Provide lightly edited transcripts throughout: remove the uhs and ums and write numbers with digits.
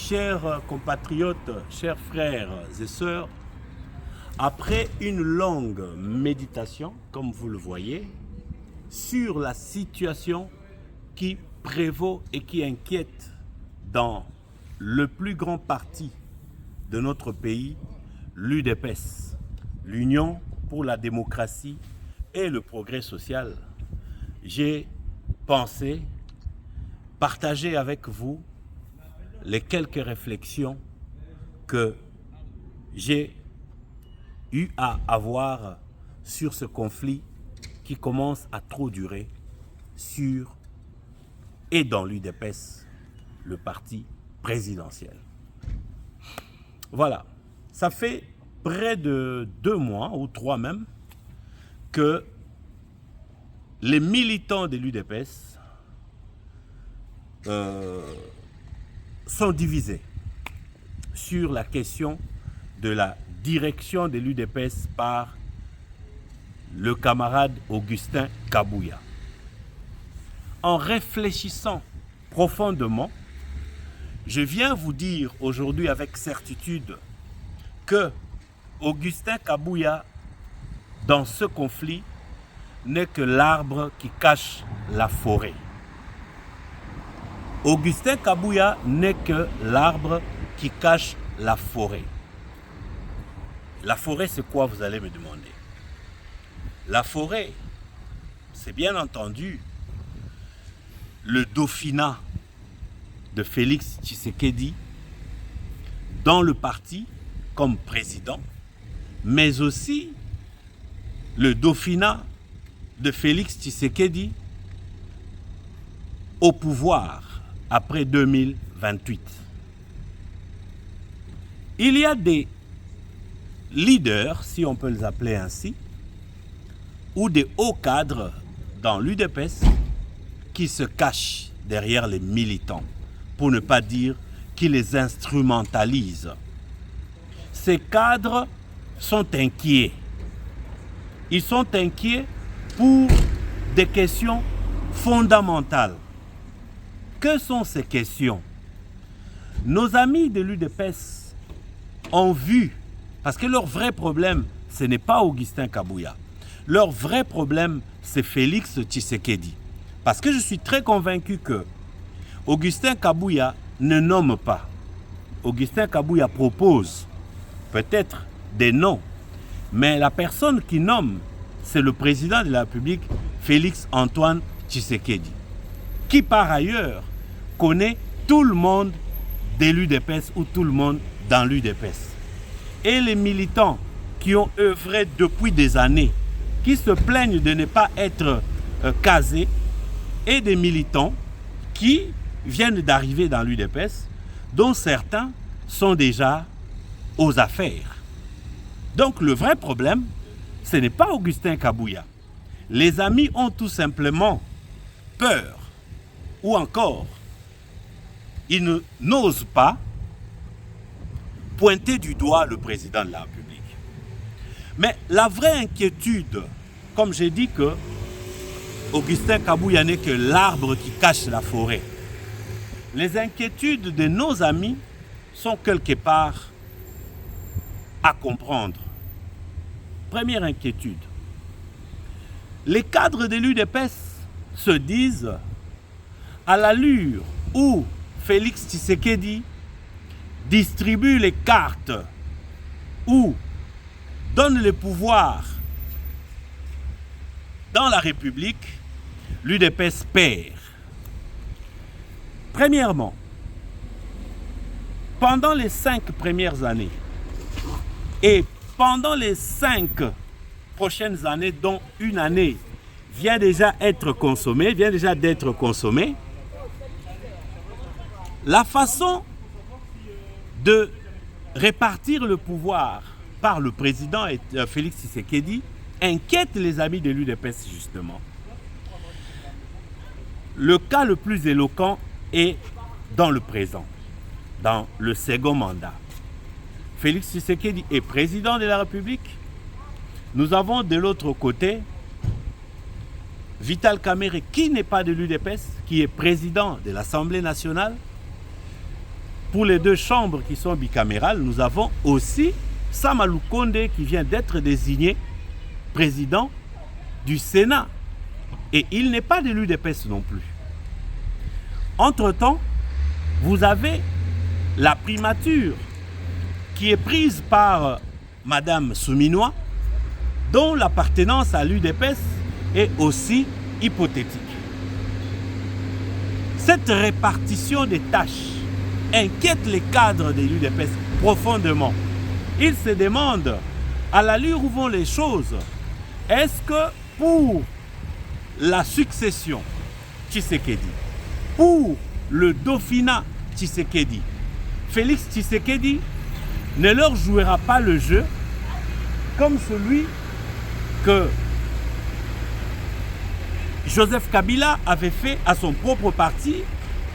Chers compatriotes, chers frères et sœurs, après une longue méditation, comme vous le voyez, sur la situation qui prévaut et qui inquiète dans le plus grand parti de notre pays, l'UDPS, l'Union pour la démocratie et le progrès social, j'ai pensé partager avec vous les quelques réflexions que j'ai eu à avoir sur ce conflit qui commence à trop durer sur et dans l'UDPS, le parti présidentiel. Voilà, ça fait près de 2 mois ou 3 même que les militants de l'UDPS sont divisés sur la question de la direction de l'UDPS par le camarade Augustin Kabouya. En réfléchissant profondément, je viens vous dire aujourd'hui avec certitude que Augustin Kabouya, dans ce conflit, n'est que l'arbre qui cache la forêt. Augustin Kabouya n'est que l'arbre qui cache la forêt. La forêt, c'est quoi, vous allez me demander? La forêt, c'est bien entendu le dauphinat de Félix Tshisekedi dans le parti comme président, mais aussi le dauphinat de Félix Tshisekedi au pouvoir après 2028. Il y a des leaders, si on peut les appeler ainsi, ou des hauts cadres dans l'UDPS qui se cachent derrière les militants, pour ne pas dire qui les instrumentalisent. Ces cadres sont inquiets. Ils sont inquiets pour des questions fondamentales. Que sont ces questions? Nos amis de l'UDPS ont vu, parce que leur vrai problème, ce n'est pas Augustin Kabouya. Leur vrai problème, c'est Félix Tshisekedi. Parce que je suis très convaincu que Augustin Kabouya ne nomme pas. Augustin Kabouya propose peut-être des noms, mais la personne qui nomme, c'est le président de la République, Félix Antoine Tshisekedi, qui par ailleurs connaît tout le monde de l'UDPS ou tout le monde dans l'UDPS. Et les militants qui ont œuvré depuis des années, qui se plaignent de ne pas être casés, et des militants qui viennent d'arriver dans l'UDPS, dont certains sont déjà aux affaires. Donc le vrai problème, ce n'est pas Augustin Kabouya. Les amis ont tout simplement peur, ou encore, ils n'osent pas pointer du doigt le président de la République. Mais la vraie inquiétude, comme j'ai dit que Augustin Kabouya n'est que l'arbre qui cache la forêt. Les inquiétudes de nos amis sont quelque part à comprendre. Première inquiétude. Les cadres de l'UDPS se disent, à l'allure où Félix Tshisekedi distribue les cartes ou donne le pouvoir dans la République, l'UDPS perd. Premièrement, pendant les 5 premières années et pendant les 5 prochaines années, dont une année vient déjà d'être consommée, la façon de répartir le pouvoir par le président Félix Tshisekedi inquiète les amis de l'UDPS justement. Le cas le plus éloquent est dans le présent, dans le second mandat. Félix Tshisekedi est président de la République. Nous avons de l'autre côté Vital Kamerhe, qui n'est pas de l'UDPS, qui est président de l'Assemblée nationale. pour les deux chambres qui sont bicamérales, nous avons aussi Samalou Condé qui vient d'être désigné président du Sénat. Et il n'est pas de l'UDPS non plus. Entre-temps, vous avez la primature qui est prise par Madame Souminois, dont l'appartenance à l'UDPS est aussi hypothétique. Cette répartition des tâches inquiète les cadres de l'UDPS profondément. Ils se demandent, à l'allure où vont les choses, est-ce que pour la succession Tshisekedi, pour le dauphinat Tshisekedi, Félix Tshisekedi ne leur jouera pas le jeu comme celui que Joseph Kabila avait fait à son propre parti,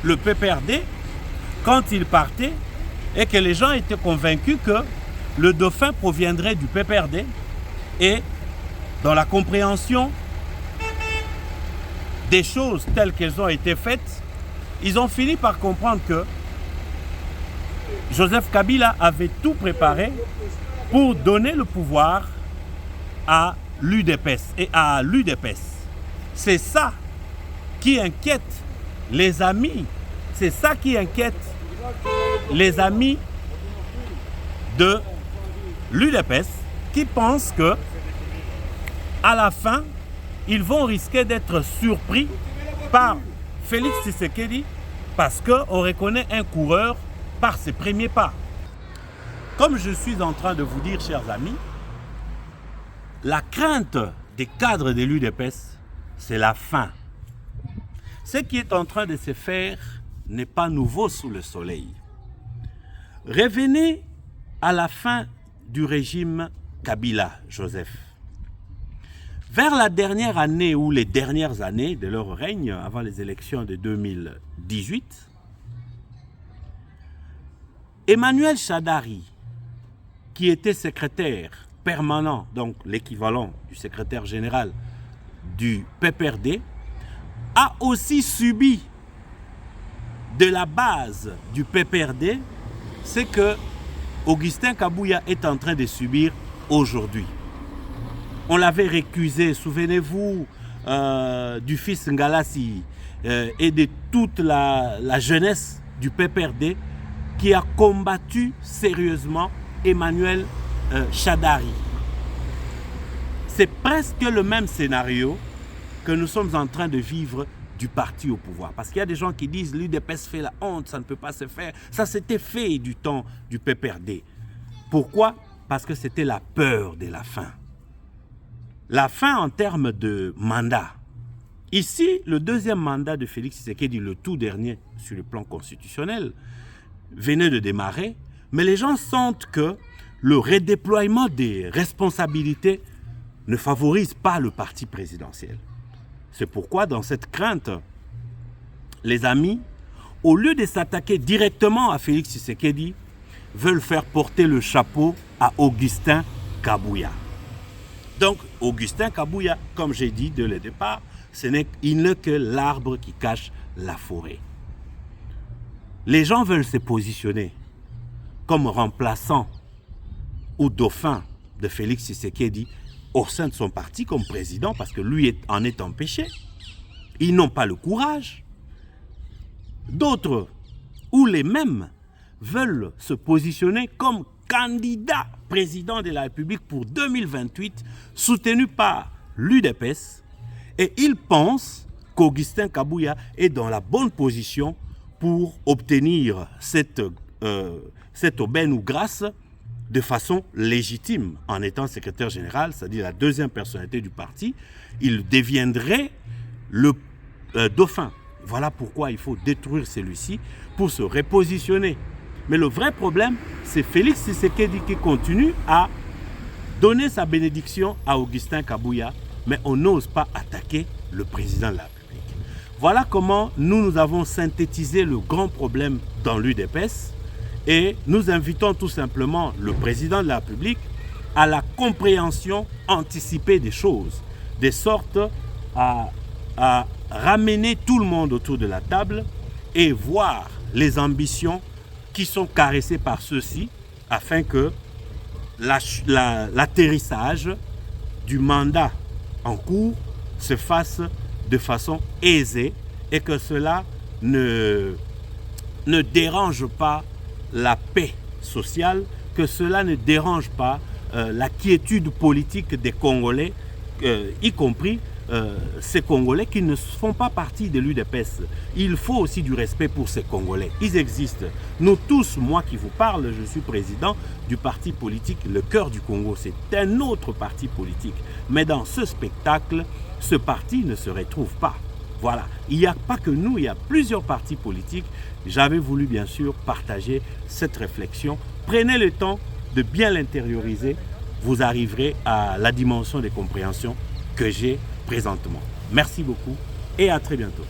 le PPRD, quand il partait et que les gens étaient convaincus que le dauphin proviendrait du PPRD et dans la compréhension des choses telles qu'elles ont été faites, ils ont fini par comprendre que Joseph Kabila avait tout préparé pour donner le pouvoir à l'UDPS et à l'UDPS. C'est ça qui inquiète les amis, c'est ça qui inquiète les amis de l'UDPS qui pensent que à la fin, ils vont risquer d'être surpris par Félix Tshisekedi parce qu'on reconnaît un coureur par ses premiers pas. Comme je suis en train de vous dire, chers amis, la crainte des cadres de l'UDPS, c'est la faim. Ce qui est en train de se faire n'est pas nouveau sous le soleil. Revenez à la fin du régime Kabila, Joseph. Vers la dernière année ou les dernières années de leur règne, avant les élections de 2018, Emmanuel Shadari, qui était secrétaire permanent, donc l'équivalent du secrétaire général du PPRD, a aussi subi de la base du PPRD ce que Augustin Kabouya est en train de subir aujourd'hui. On l'avait récusé, souvenez-vous, du fils Ngalassi et de toute la jeunesse du PPRD qui a combattu sérieusement Emmanuel Shadari. C'est presque le même scénario que nous sommes en train de vivre du parti au pouvoir. Parce qu'il y a des gens qui disent l'UDPS fait la honte, ça ne peut pas se faire. Ça s'était fait du temps du PPRD. Pourquoi? Parce que c'était la peur de la fin. La fin en termes de mandat. Ici, le deuxième mandat de Félix Tshisekedi, le tout dernier sur le plan constitutionnel, venait de démarrer, mais les gens sentent que le redéploiement des responsabilités ne favorise pas le parti présidentiel. C'est pourquoi, dans cette crainte, les amis, au lieu de s'attaquer directement à Félix Tshisekedi, veulent faire porter le chapeau à Augustin Kabouya. Donc, Augustin Kabouya, comme j'ai dit dès le départ, il n'est que l'arbre qui cache la forêt. Les gens veulent se positionner comme remplaçant ou dauphin de Félix Tshisekedi au sein de son parti comme président parce que lui en est empêché. Ils n'ont pas le courage. D'autres, ou les mêmes, veulent se positionner comme candidat président de la République pour 2028, soutenu par l'UDPS, et ils pensent qu'Augustin Kabouya est dans la bonne position pour obtenir cette aubaine ou grâce de façon légitime en étant secrétaire général, c'est-à-dire la deuxième personnalité du parti. Il deviendrait le dauphin. Voilà pourquoi il faut détruire celui-ci pour se repositionner. Mais le vrai problème, c'est Félix Tshisekedi qui continue à donner sa bénédiction à Augustin Kabouya, mais on n'ose pas attaquer le président de la République. Voilà comment nous avons synthétisé le grand problème dans l'UDPS et nous invitons tout simplement le président de la République à la compréhension anticipée des choses, de sorte à ramener tout le monde autour de la table et voir les ambitions qui sont caressés par ceux-ci afin que l'atterrissage du mandat en cours se fasse de façon aisée et que cela ne dérange pas la paix sociale, que cela ne dérange pas la quiétude politique des Congolais, y compris ces Congolais qui ne font pas partie de l'UDPS. Il faut aussi du respect pour ces Congolais. Ils existent. Nous tous, moi qui vous parle, je suis président du parti politique Le Cœur du Congo. C'est un autre parti politique. Mais dans ce spectacle, ce parti ne se retrouve pas. Voilà. Il n'y a pas que nous, il y a plusieurs partis politiques. J'avais voulu bien sûr partager cette réflexion. Prenez le temps de bien l'intérioriser. Vous arriverez à la dimension de compréhension que j'ai présentement. Merci beaucoup et à très bientôt.